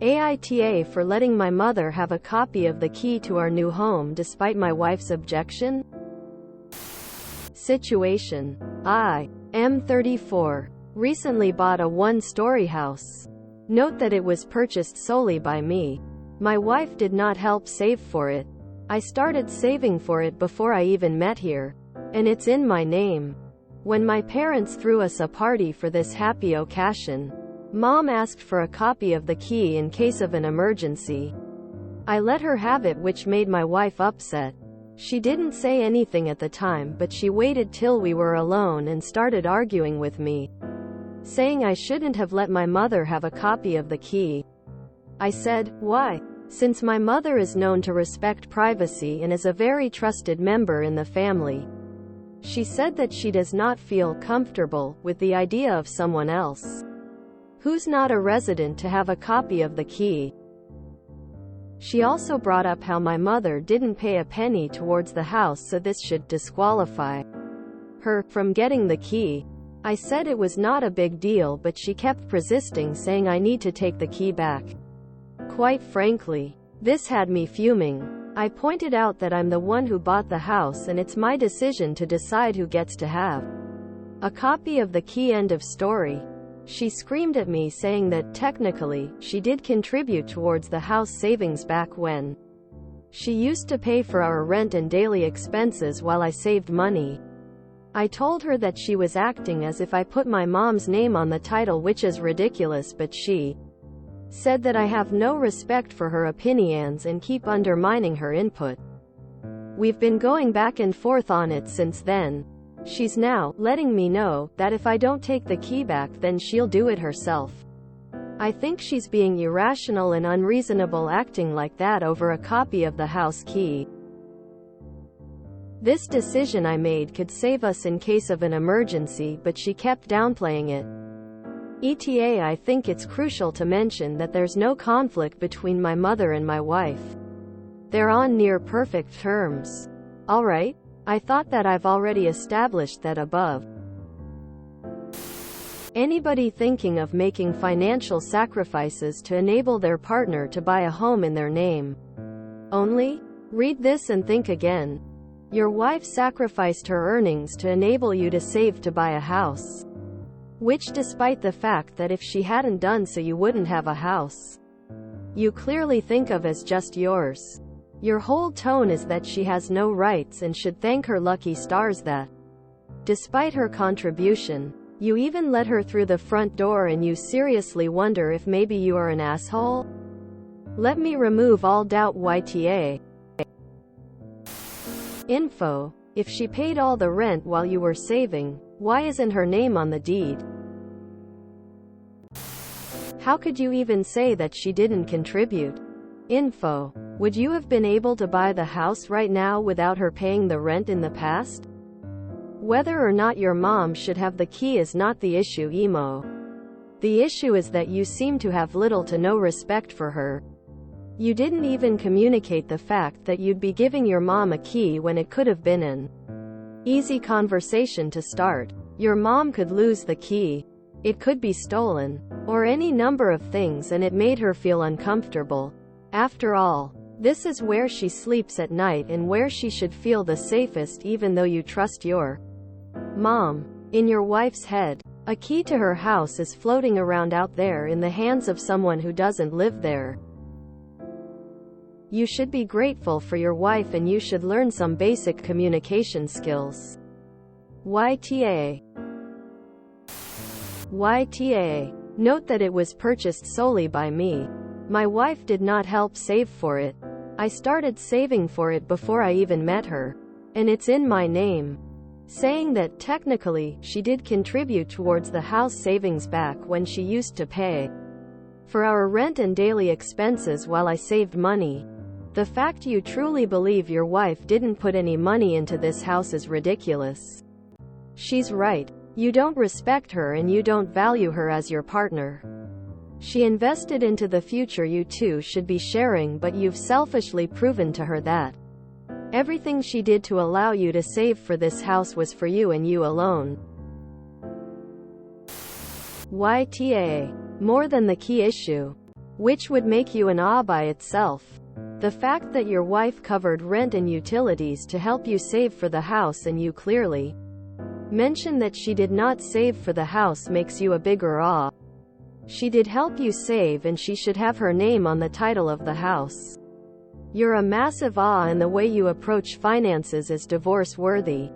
AITA for letting my mother have a copy of the key to our new home despite my wife's objection? Situation. I am 34. Recently bought a one-story house. Note that it was purchased solely by me. My wife did not help save for it. I started saving for it before I even met here. And it's in my name. When my parents threw us a party for this happy occasion, Mom asked for a copy of the key in case of an emergency. I let her have it, which made my wife upset. She didn't say anything at the time, but she waited till we were alone and started arguing with me, saying I shouldn't have let my mother have a copy of the key. I said, why? Since my mother is known to respect privacy and is a very trusted member in the family. She said that she does not feel comfortable with the idea of someone else, who's not a resident, to have a copy of the key. She also brought up how my mother didn't pay a penny towards the house, so this should disqualify her from getting the key. I said it was not a big deal, but she kept persisting, saying I need to take the key back. Quite frankly, this had me fuming. I pointed out that I'm the one who bought the house and it's my decision to decide who gets to have a copy of the key, end of story. She screamed at me, saying that technically, she did contribute towards the house savings back when she used to pay for our rent and daily expenses while I saved money. I told her that she was acting as if I put my mom's name on the title, which is ridiculous, but she said that I have no respect for her opinions and keep undermining her input. We've been going back and forth on it since then. She's now letting me know that if I don't take the key back, then she'll do it herself. I think she's being irrational and unreasonable acting like that over a copy of the house key. This decision I made could save us in case of an emergency, but she kept downplaying it. ETA, I think it's crucial to mention that there's no conflict between my mother and my wife. They're on near perfect terms. Alright? I thought that I've already established that above. Anybody thinking of making financial sacrifices to enable their partner to buy a home in their name only? Read this and think again. Your wife sacrificed her earnings to enable you to save to buy a house, which, despite the fact that if she hadn't done so you wouldn't have a house, you clearly think of as just yours. Your whole tone is that she has no rights and should thank her lucky stars that, despite her contribution, you even let her through the front door, and you seriously wonder if maybe you are an asshole? Let me remove all doubt. YTA. Info. If she paid all the rent while you were saving, why isn't her name on the deed? How could you even say that she didn't contribute? Info. Would you have been able to buy the house right now without her paying the rent in the past? Whether or not your mom should have the key is not the issue, emo. The issue is that you seem to have little to no respect for her. You didn't even communicate the fact that you'd be giving your mom a key when it could have been an easy conversation to start. Your mom could lose the key. It could be stolen. Or any number of things, and it made her feel uncomfortable. After all, this is where she sleeps at night and where she should feel the safest, even though you trust your mom. In your wife's head, a key to her house is floating around out there in the hands of someone who doesn't live there. You should be grateful for your wife, and you should learn some basic communication skills. YTA. YTA. Note that it was purchased solely by me. My wife did not help save for it. I started saving for it before I even met her. And it's in my name. Saying that technically, she did contribute towards the house savings back when she used to pay for our rent and daily expenses while I saved money. The fact you truly believe your wife didn't put any money into this house is ridiculous. She's right. You don't respect her and you don't value her as your partner. She invested into the future you two should be sharing, but you've selfishly proven to her that everything she did to allow you to save for this house was for you and you alone. YTA. More than the key issue. which would make you an ah by itself. The fact that your wife covered rent and utilities to help you save for the house and you clearly mention that she did not save for the house makes you a bigger ah. She did help you save and she should have her name on the title of the house. You're a massive ah, and the way you approach finances is divorce-worthy.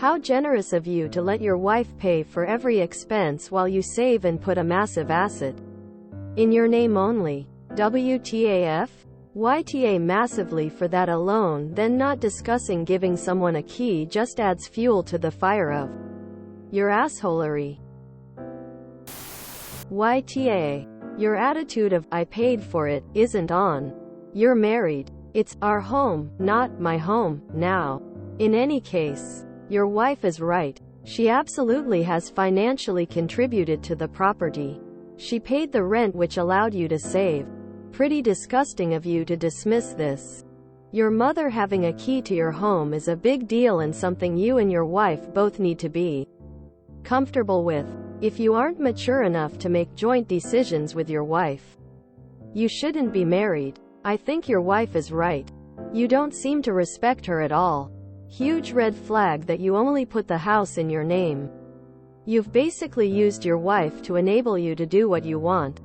How generous of you to let your wife pay for every expense while you save and put a massive asset in your name only. WTAF? YTA massively for that alone. Then not discussing giving someone a key just adds fuel to the fire of your assholery. YTA. Your attitude of, I paid for it, isn't on. You're married. It's our home, not my home, now. In any case, your wife is right. She absolutely has financially contributed to the property. She paid the rent which allowed you to save. Pretty disgusting of you to dismiss this. Your mother having a key to your home is a big deal and something you and your wife both need to be comfortable with. If you aren't mature enough to make joint decisions with your wife, you shouldn't be married. I think your wife is right. You don't seem to respect her at all. Huge red flag that you only put the house in your name. You've basically used your wife to enable you to do what you want.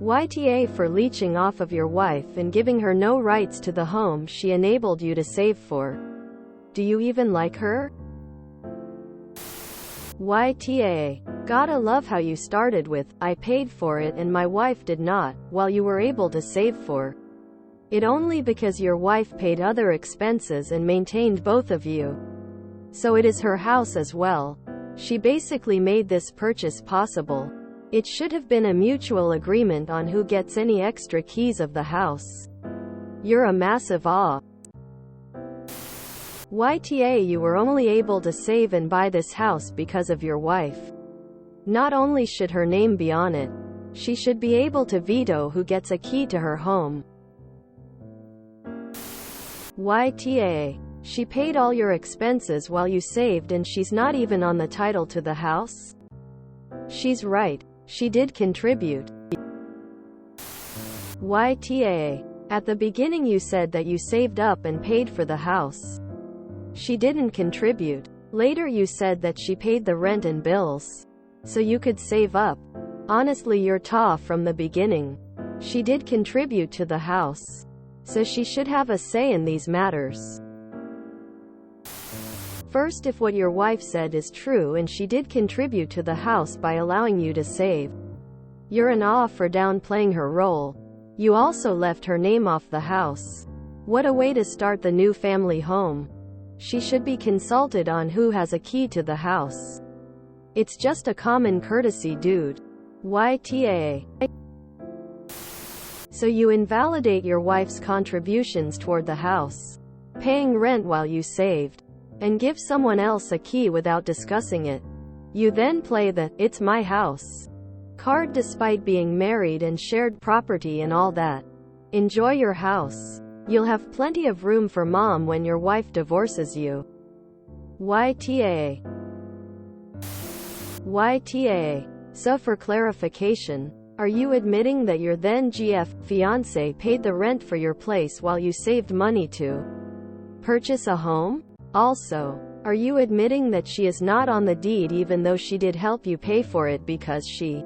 YTA for leeching off of your wife and giving her no rights to the home she enabled you to save for. Do you even like her? YTA. Gotta love how you started with, I paid for it and my wife did not, while you were able to save for it only because your wife paid other expenses and maintained both of you. So it is her house as well. She basically made this purchase possible. It should have been a mutual agreement on who gets any extra keys of the house. You're a massive ah. YTA you were only able to save and buy this house because of your wife. Not only should her name be on it, she should be able to veto who gets a key to her home. YTA. She paid all your expenses while you saved and she's not even on the title to the house? She's right. She did contribute. YTA. At the beginning you said that you saved up and paid for the house. She didn't contribute. Later you said that she paid the rent and bills so you could save up. Honestly, you're ta from the beginning. She did contribute to the house, so she should have a say in these matters. First, if what your wife said is true and she did contribute to the house by allowing you to save, you're an ah for downplaying her role. You also left her name off the house. What a way to start the new family home. She should be consulted on who has a key to the house. It's just a common courtesy, dude. YTA. So you invalidate your wife's contributions toward the house, paying rent while you saved, and give someone else a key without discussing it. You then play the "it's my house" card despite being married and shared property and all that. Enjoy your house. You'll have plenty of room for mom when your wife divorces you. YTA. YTA. So for clarification, are you admitting that your then GF fiancé paid the rent for your place while you saved money to purchase a home? Also, are you admitting that she is not on the deed even though she did help you pay for it because she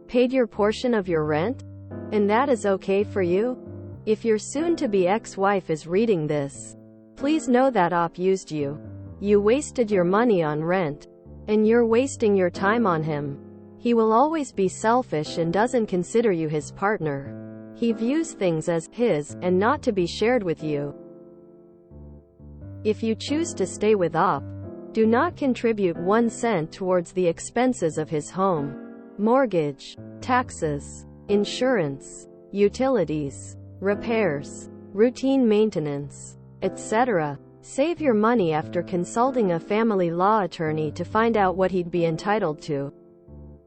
paid your portion of your rent? And that is okay for you? If your soon-to-be ex-wife is reading this, please know that Op used you. You wasted your money on rent. And you're wasting your time on him. He will always be selfish and doesn't consider you his partner. He views things as his, and not to be shared with you. If you choose to stay with Op, do not contribute 1 cent towards the expenses of his home. Mortgage, taxes, insurance, utilities, repairs, routine maintenance, etc. Save your money after consulting a family law attorney to find out what he'd be entitled to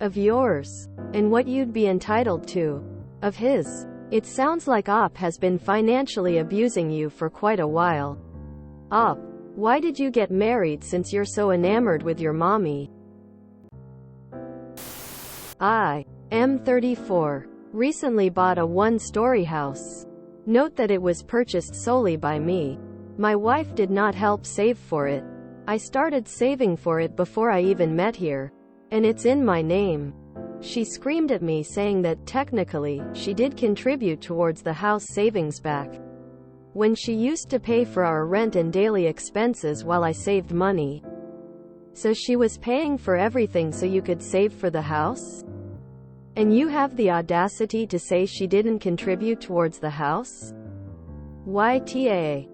of yours, and what you'd be entitled to of his. It sounds like Op has been financially abusing you for quite a while. Op, why did you get married since you're so enamored with your mommy? I am 34. Recently bought a one-story house. Note that it was purchased solely by me. My wife did not help save for it. I started saving for it before I even met here. And it's in my name. She screamed at me saying that technically, she did contribute towards the house savings back when she used to pay for our rent and daily expenses while I saved money. So she was paying for everything so you could save for the house? And you have the audacity to say she didn't contribute towards the house? YTA.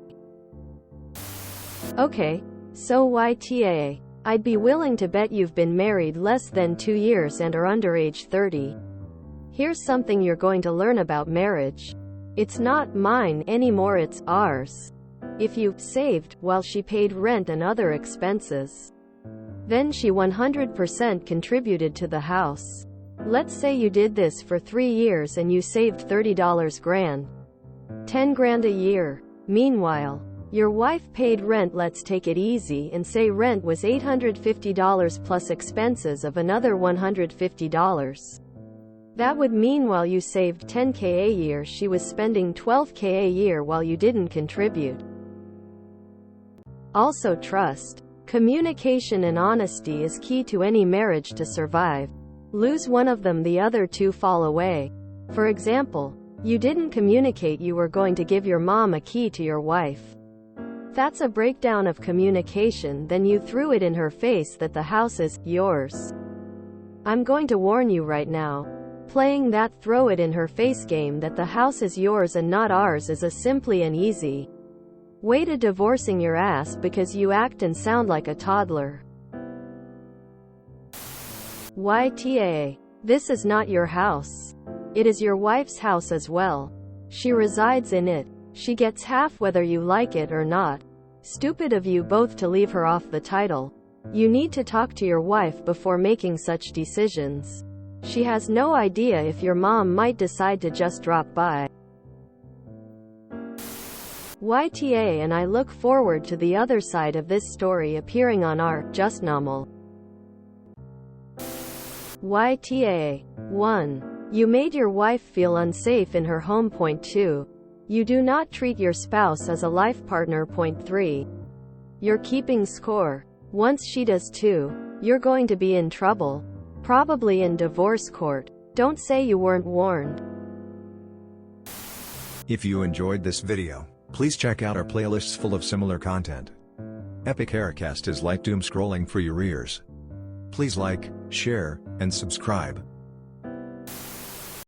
Okay, so YTA. I'd be willing to bet you've been married less than 2 years and are under age 30. Here's something you're going to learn about marriage. It's not mine anymore, it's ours. If you saved while she paid rent and other expenses, then she 100% contributed to the house. Let's say you did this for 3 years and you saved $30 grand. 10 grand a year. Meanwhile, your wife paid rent. Let's take it easy and say rent was $850 plus expenses of another $150. That would mean while you saved $10K a year, she was spending $12K a year while you didn't contribute. Also, trust, communication and honesty is key to any marriage to survive. Lose one of them, the other two fall away. For example, you didn't communicate you were going to give your mom a key to your wife. That's a breakdown of communication. Then you threw it in her face that the house is yours. I'm going to warn you right now. Playing that throw it in her face game that the house is yours and not ours is a simply and easy way to divorcing your ass because you act and sound like a toddler. YTA. This is not your house. It is your wife's house as well. She resides in it. She gets half whether you like it or not. Stupid of you both to leave her off the title. You need to talk to your wife before making such decisions. She has no idea if your mom might decide to just drop by. YTA, and I look forward to the other side of this story appearing on our Justnormal. YTA. 1. You made your wife feel unsafe in her home. Point 2. You do not treat your spouse as a life partner. Point 3. You're keeping score. Once she does too, you're going to be in trouble. Probably in divorce court. Don't say you weren't warned. If you enjoyed this video, please check out our playlists full of similar content. Epic Haircast is like doom scrolling for your ears. Please like, share, and subscribe.